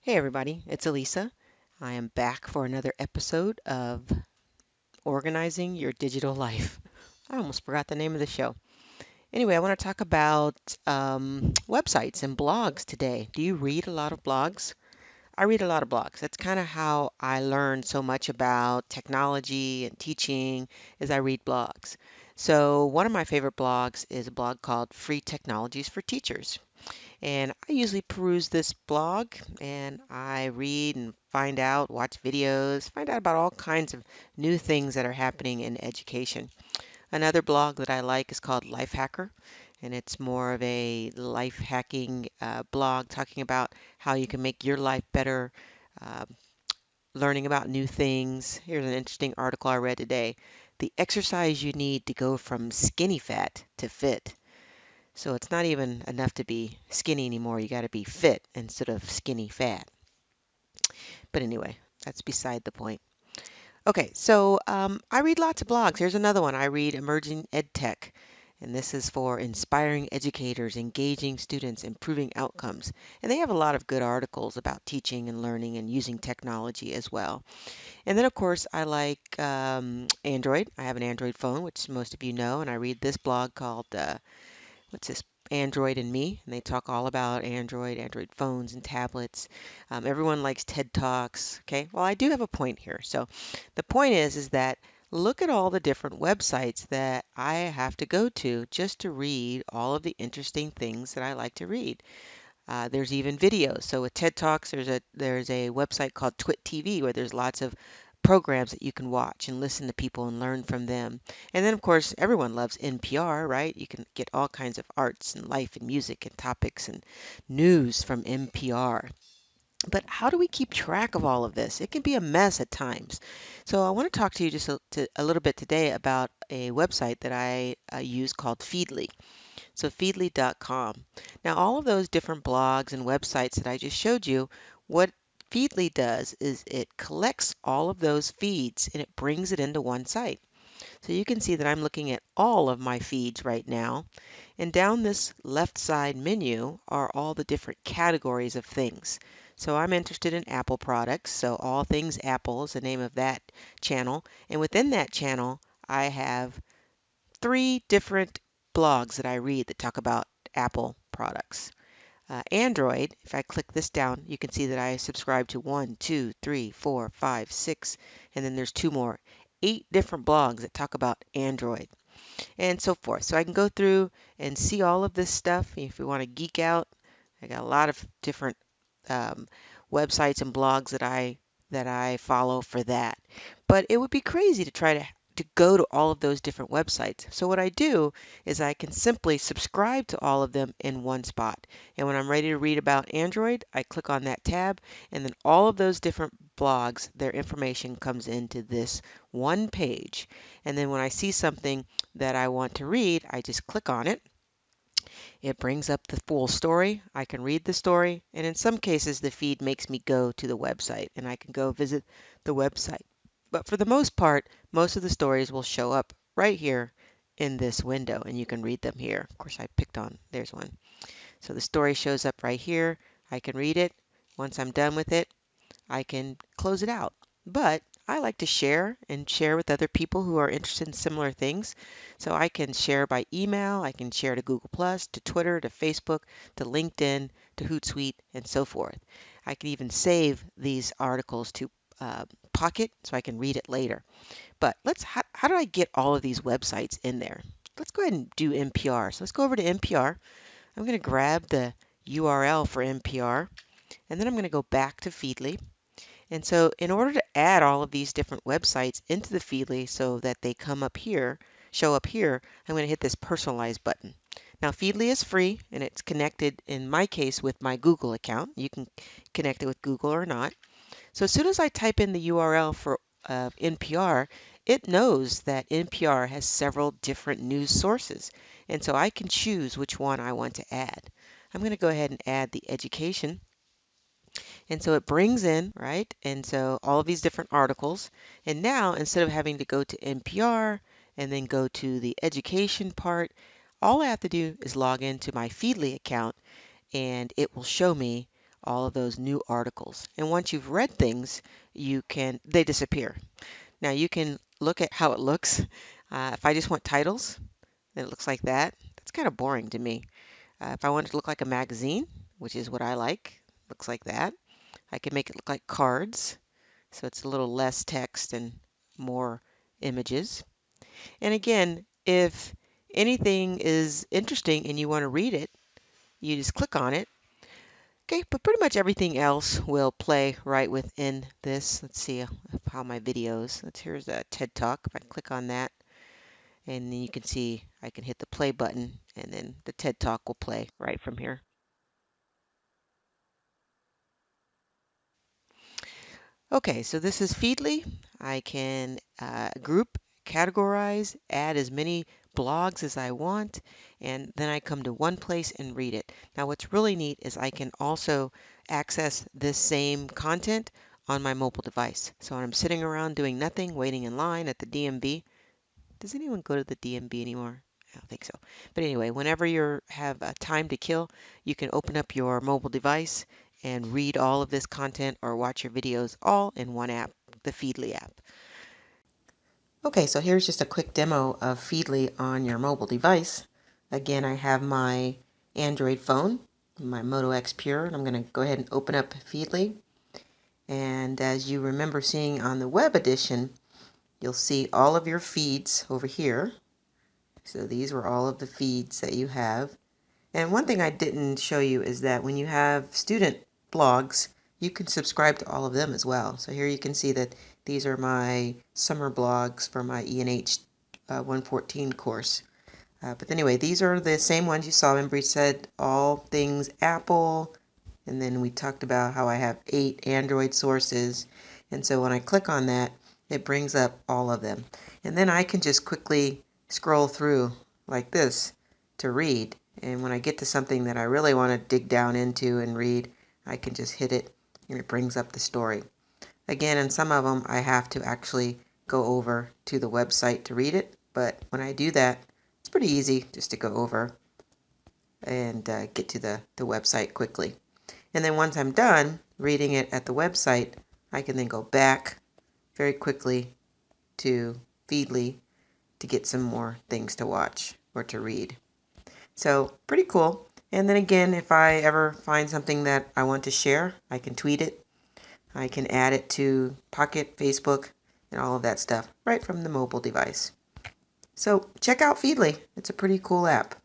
Hey everybody, it's Elisa. I am back for another episode of Organizing Your Digital Life. I almost forgot the name of the show. Anyway, I want to talk about websites and blogs today. Do you read a lot of blogs? I read a lot of blogs. That's kind of how I learned so much about technology and teaching is I read blogs. So one of my favorite blogs is a blog called Free Technologies for Teachers. And I usually peruse this blog and I read and find out, watch videos, find out about all kinds of new things that are happening in education. Another blog that I like is called Lifehacker, and it's more of a life hacking blog talking about how you can make your life better, uh, learning about new things. Here's an interesting article I read today. The exercise you need to go from skinny fat to fit. So it's not even enough to be skinny anymore. You got to be fit instead of skinny fat. But anyway, that's beside the point. Okay, so I read lots of blogs. Here's another one. I read Emerging EdTech, and this is for inspiring educators, engaging students, improving outcomes. And they have a lot of good articles about teaching and learning and using technology as well. And then, of course, I like Android. I have an Android phone, which most of you know, and I read this blog called what's this? Android and Me, and they talk all about Android phones and tablets. Everyone likes TED Talks. Okay, well, I do have a point here. So the point is that look at all the different websites that I have to go to just to read all of the interesting things that I like to read. There's even videos. So with TED Talks, there's a website called Twit TV where there's lots of programs that you can watch and listen to people and learn from them. And then of course everyone loves NPR, right? You can get all kinds of arts and life and music and topics and news from NPR. But how do we keep track of all of this? It can be a mess at times. So I want to talk to you just a little bit today about a website that I use called Feedly. So Feedly.com. Now, all of those different blogs and websites that I just showed you, what Feedly does is it collects all of those feeds and it brings it into one site. So you can see that I'm looking at all of my feeds right now. And down this left side menu are all the different categories of things. So I'm interested in Apple products. So all things Apple is the name of that channel. And within that channel, I have three different blogs that I read that talk about Apple products. Android, if I click this down, you can see that I subscribe to one, two, three, four, five, six, and then there's two more. 8 different blogs that talk about Android and so forth. So I can go through and see all of this stuff. If you want to geek out, I got a lot of different um, websites and blogs that I follow for that. But it would be crazy to try to go to all of those different websites. So what I do is I can simply subscribe to all of them in one spot. And when I'm ready to read about Android, I click on that tab, and then all of those different blogs, their information comes into this one page. And then when I see something that I want to read, I just click on it. It brings up the full story. I can read the story, and in some cases, the feed makes me go to the website and I can go visit the website. But for the most part, most of the stories will show up right here in this window, and you can read them here. Of course, I picked on, there's one. So the story shows up right here. I can read it. Once I'm done with it, I can close it out. But I like to share and share with other people who are interested in similar things. So I can share by email, I can share to Google Plus, to Twitter, to Facebook, to LinkedIn, to Hootsuite, and so forth. I can even save these articles to Pocket so I can read it later. But how do I get all of these websites in there? Let's go ahead and do NPR. So let's go over to NPR. I'm going to grab the URL for NPR, and then I'm going to go back to Feedly. And so in order to add all of these different websites into the Feedly so that they come up here, show up here, I'm going to hit this personalize button. Now Feedly is free and it's connected in my case with my Google account. You can connect it with Google or not. So as soon as I type in the URL for NPR, it knows that NPR has several different news sources. And so I can choose which one I want to add. I'm going to go ahead and add the education, and so it brings in, right? And so all of these different articles. And now instead of having to go to NPR and then go to the education part, all I have to do is log into my Feedly account and it will show me all of those new articles. And once you've read things, they disappear. Now you can look at how it looks. If I just want titles, then it looks like that. That's kind of boring to me. If I want it to look like a magazine, which is what I like, looks like that. I can make it look like cards, so it's a little less text and more images. And again, if anything is interesting and you want to read it, you just click on it. Okay, but pretty much everything else will play right within this. Let's see how my videos. Here's a TED Talk. If I click on that, and then you can see I can hit the play button, and then the TED Talk will play right from here. Okay, so this is Feedly. I can group, categorize, add as many blogs as I want, and then I come to one place and read it. Now, what's really neat is I can also access this same content on my mobile device. So when I'm sitting around doing nothing, waiting in line at the DMV, does anyone go to the DMV anymore? I don't think so. But anyway, whenever you have time to kill, you can open up your mobile device and read all of this content or watch your videos all in one app, the Feedly app. Okay, so here's just a quick demo of Feedly on your mobile device. Again, I have my Android phone, my Moto X Pure, and I'm going to go ahead and open up Feedly. And as you remember seeing on the web edition, you'll see all of your feeds over here. So these were all of the feeds that you have. And one thing I didn't show you is that when you have student blogs, you can subscribe to all of them as well. So here you can see that these are my summer blogs for my E&H 114 course. But anyway, these are the same ones you saw. Remember, we said all things Apple, and then we talked about how I have 8 Android sources. And so when I click on that, it brings up all of them. And then I can just quickly scroll through like this to read. And when I get to something that I really want to dig down into and read, I can just hit it and it brings up the story. Again, in some of them, I have to actually go over to the website to read it. But when I do that, it's pretty easy just to go over and get to the website quickly. And then once I'm done reading it at the website, I can then go back very quickly to Feedly to get some more things to watch or to read. So pretty cool. And then again, if I ever find something that I want to share, I can tweet it. I can add it to Pocket, Facebook, and all of that stuff right from the mobile device. So check out Feedly. It's a pretty cool app.